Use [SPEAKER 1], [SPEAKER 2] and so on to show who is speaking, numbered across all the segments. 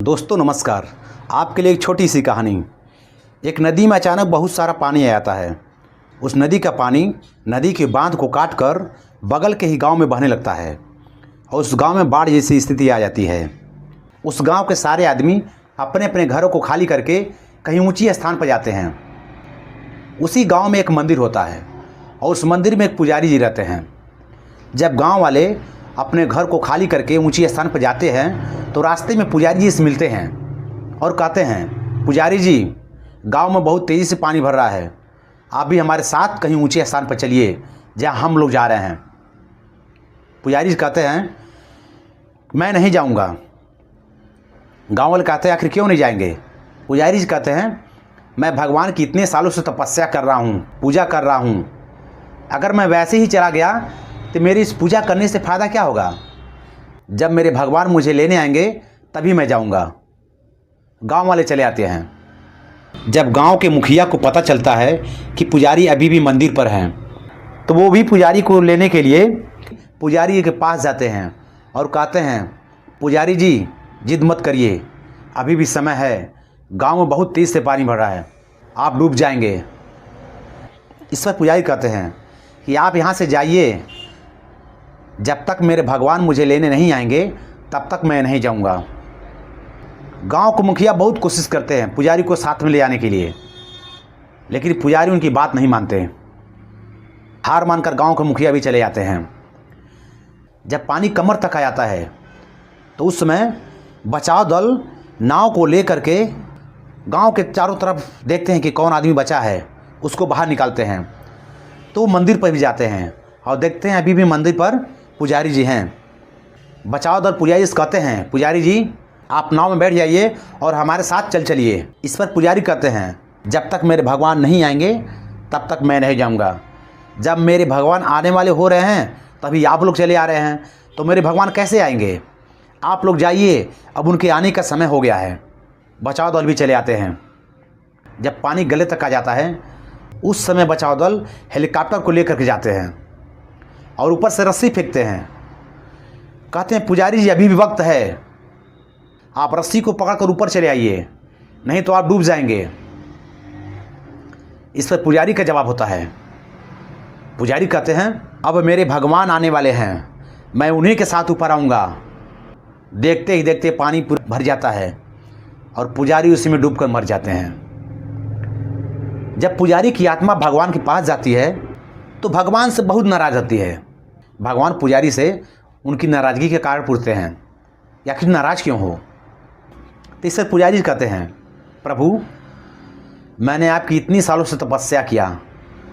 [SPEAKER 1] दोस्तों नमस्कार। आपके लिए एक छोटी सी कहानी। एक नदी में अचानक बहुत सारा पानी आ जाता है। उस नदी का पानी नदी के बांध को काट कर बगल के ही गांव में बहने लगता है और उस गांव में बाढ़ जैसी स्थिति आ जाती है। उस गांव के सारे आदमी अपने अपने घरों को खाली करके कहीं ऊंची स्थान पर जाते हैं। उसी गांव में एक मंदिर होता है और उस मंदिर में एक पुजारी जी रहते हैं। जब गांव वाले अपने घर को खाली करके ऊंची स्थान पर जाते हैं तो रास्ते में पुजारी जी से मिलते हैं और कहते हैं, पुजारी जी, गांव में बहुत तेज़ी से पानी भर रहा है, आप भी हमारे साथ कहीं ऊंचे स्थान पर चलिए जहां हम लोग जा रहे हैं। पुजारी जी कहते हैं, मैं नहीं जाऊंगा। गांव वाले कहते हैं, आखिर क्यों नहीं जाएंगे? पुजारी जी कहते हैं, मैं भगवान की इतने सालों से तपस्या कर रहा हूँ, पूजा कर रहा हूँ, अगर मैं वैसे ही चला गया तो मेरी इस पूजा करने से फ़ायदा क्या होगा? जब मेरे भगवान मुझे लेने आएंगे तभी मैं जाऊंगा। गांव वाले चले आते हैं। जब गांव के मुखिया को पता चलता है कि पुजारी अभी भी मंदिर पर हैं तो वो भी पुजारी को लेने के लिए पुजारी के पास जाते हैं और कहते हैं, पुजारी जी, जिद मत करिए, अभी भी समय है, गांव में बहुत तेज़ से पानी भर रहा है, आप डूब जाएंगे। इस पर पुजारी कहते हैं कि आप यहाँ से जाइए, जब तक मेरे भगवान मुझे लेने नहीं आएंगे तब तक मैं नहीं जाऊंगा। गांव के मुखिया बहुत कोशिश करते हैं पुजारी को साथ में ले आने के लिए, लेकिन पुजारी उनकी बात नहीं मानते। हार मानकर गांव के मुखिया भी चले जाते हैं। जब पानी कमर तक आ जाता है तो उस समय बचाव दल नाव को लेकर के गांव के चारों तरफ देखते हैं कि कौन आदमी बचा है, उसको बाहर निकालते हैं। तो मंदिर पर भी जाते हैं और देखते हैं अभी भी मंदिर पर पुजारी जी हैं। बचाव दल पुजारी से कहते हैं, पुजारी जी, आप नाव में बैठ जाइए और हमारे साथ चलिए। इस पर पुजारी कहते हैं, जब तक मेरे भगवान नहीं आएंगे तब तक मैं नहीं जाऊंगा। जब मेरे भगवान आने वाले हो रहे हैं तभी आप लोग चले आ रहे हैं, तो मेरे भगवान कैसे आएंगे? आप लोग जाइए, अब उनके आने का समय हो गया है। बचाव दल भी चले आते हैं। जब पानी गले तक आ जाता है उस समय बचाव दल हेलीकॉप्टर को लेकर के जाते हैं और ऊपर से रस्सी फेंकते हैं। कहते हैं, पुजारी जी, अभी भी वक्त है, आप रस्सी को पकड़कर ऊपर चले आइए, नहीं तो आप डूब जाएंगे। इस पर पुजारी का जवाब होता है, पुजारी कहते हैं, अब मेरे भगवान आने वाले हैं, मैं उन्हीं के साथ ऊपर आऊँगा। देखते ही देखते पानी भर जाता है और पुजारी उसी में डूबकर मर जाते हैं। जब पुजारी की आत्मा भगवान के पास जाती है तो भगवान से बहुत नाराज़ होती है। भगवान पुजारी से उनकी नाराज़गी के कारण पूछते हैं, या फिर नाराज़ क्यों हो? तो इससे पुजारी कहते हैं, प्रभु, मैंने आपकी इतनी सालों से तपस्या किया,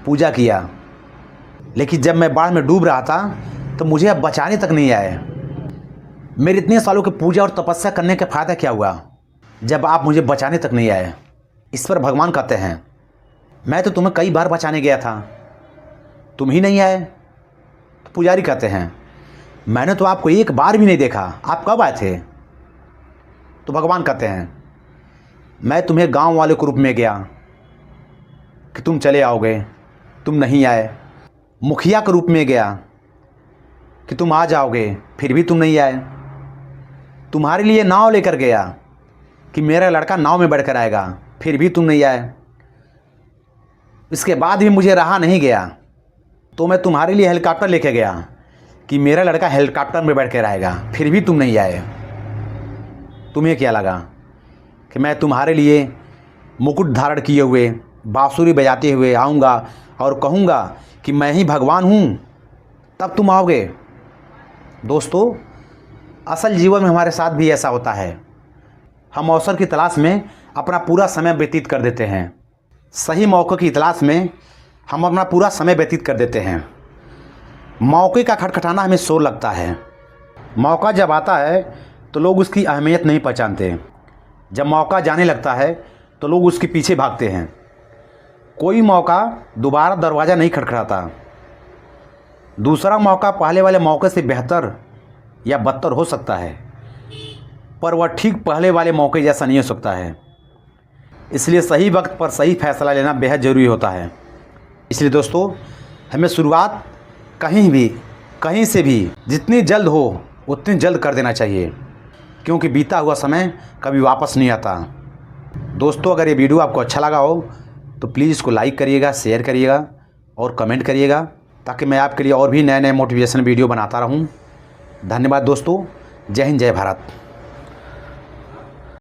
[SPEAKER 1] पूजा किया, लेकिन जब मैं बाढ़ में डूब रहा था तो मुझे अब बचाने तक नहीं आए। मेरे इतने सालों की पूजा और तपस्या करने का फ़ायदा क्या हुआ जब आप मुझे बचाने तक नहीं आए? इस पर भगवान कहते हैं, मैं तो तुम्हें कई बार बचाने गया था, तुम ही नहीं आए। तो पुजारी कहते हैं, मैंने तो आपको एक बार भी नहीं देखा, आप कब आए थे? तो भगवान कहते हैं, मैं तुम्हें गांव वाले के रूप में गया कि तुम चले आओगे, तुम नहीं आए। मुखिया के रूप में गया कि तुम आ जाओगे, फिर भी तुम नहीं आए। तुम्हारे लिए नाव लेकर गया कि मेरा लड़का नाव में बैठकर आएगा, फिर भी तुम नहीं आए। इसके बाद भी मुझे रहा नहीं गया तो मैं तुम्हारे लिए हेलीकॉप्टर लेके गया कि मेरा लड़का हेलीकॉप्टर में बैठ कर आएगा, फिर भी तुम नहीं आए। तुम्हें क्या लगा कि मैं तुम्हारे लिए मुकुट धारण किए हुए, बांसुरी बजाते हुए आऊँगा और कहूँगा कि मैं ही भगवान हूँ, तब तुम आओगे? दोस्तों, असल जीवन में हमारे साथ भी ऐसा होता है। हम अवसर की तलाश में अपना पूरा समय व्यतीत कर देते हैं। सही मौके की तलाश में हम अपना पूरा समय व्यतीत कर देते हैं। मौके का खटखटाना हमें शोर लगता है। मौका जब आता है तो लोग उसकी अहमियत नहीं पहचानते। जब मौका जाने लगता है तो लोग उसके पीछे भागते हैं। कोई मौका दोबारा दरवाज़ा नहीं खटखटाता। दूसरा मौका पहले वाले मौके से बेहतर या बदतर हो सकता है, पर वह ठीक पहले वाले मौके जैसा नहीं हो सकता है। इसलिए सही वक्त पर सही फैसला लेना बेहद ज़रूरी होता है। इसलिए दोस्तों, हमें शुरुआत कहीं से भी जितनी जल्द हो उतनी जल्द कर देना चाहिए, क्योंकि बीता हुआ समय कभी वापस नहीं आता। दोस्तों, अगर ये वीडियो आपको अच्छा लगा हो तो प्लीज़ इसको लाइक करिएगा, शेयर करिएगा और कमेंट करिएगा, ताकि मैं आपके लिए और भी नए नए मोटिवेशन वीडियो बनाता रहूं। धन्यवाद दोस्तों। जय हिंद, जय भारत।